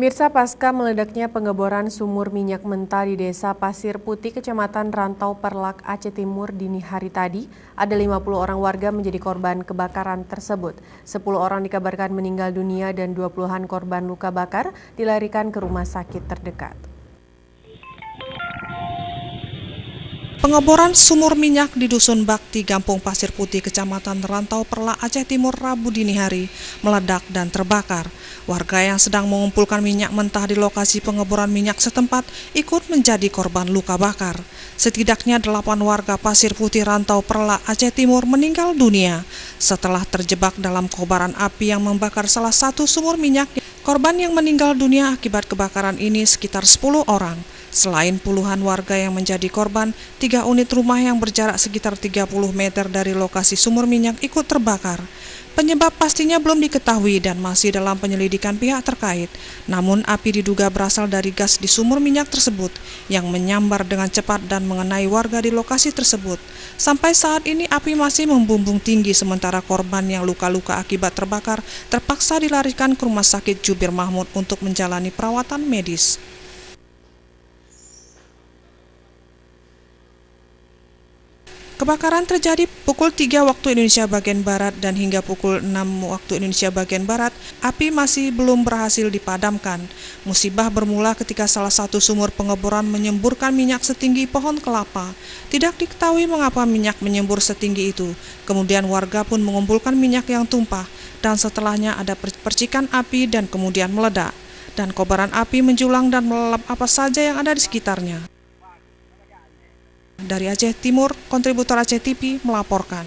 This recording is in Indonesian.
Pemirsa, pasca meledaknya pengeboran sumur minyak mentah di Desa Pasir Putih, Kecamatan Rantau Perlak, Aceh Timur dini hari tadi, ada 50 orang warga menjadi korban kebakaran tersebut. 10 orang dikabarkan meninggal dunia dan 20-an korban luka bakar dilarikan ke rumah sakit terdekat. Pengeboran sumur minyak di Dusun Bakti, Kampung Pasir Putih, Kecamatan Rantau Perlak, Aceh Timur, Rabu dini hari, meledak dan terbakar. Warga yang sedang mengumpulkan minyak mentah di lokasi pengeboran minyak setempat ikut menjadi korban luka bakar. Setidaknya 8 warga Pasir Putih Rantau Perlak, Aceh Timur meninggal dunia setelah terjebak dalam kobaran api yang membakar salah satu sumur minyak. Korban yang meninggal dunia akibat kebakaran ini sekitar 10 orang. Selain puluhan warga yang menjadi korban, 3 unit rumah yang berjarak sekitar 30 meter dari lokasi sumur minyak ikut terbakar. Penyebab pastinya belum diketahui dan masih dalam penyelidikan pihak terkait. Namun api diduga berasal dari gas di sumur minyak tersebut yang menyambar dengan cepat dan mengenai warga di lokasi tersebut. Sampai saat ini api masih membumbung tinggi sementara korban yang luka-luka akibat terbakar terpaksa dilarikan ke Rumah Sakit Jubir Mahmud untuk menjalani perawatan medis. Kebakaran terjadi pukul 3 waktu Indonesia bagian Barat dan hingga pukul 6 waktu Indonesia bagian Barat, api masih belum berhasil dipadamkan. Musibah bermula ketika salah satu sumur pengeboran menyemburkan minyak setinggi pohon kelapa. Tidak diketahui mengapa minyak menyembur setinggi itu. Kemudian warga pun mengumpulkan minyak yang tumpah dan setelahnya ada percikan api dan kemudian meledak. Dan kobaran api menjulang dan melalap apa saja yang ada di sekitarnya. Dari Aceh Timur, kontributor Aceh TV melaporkan.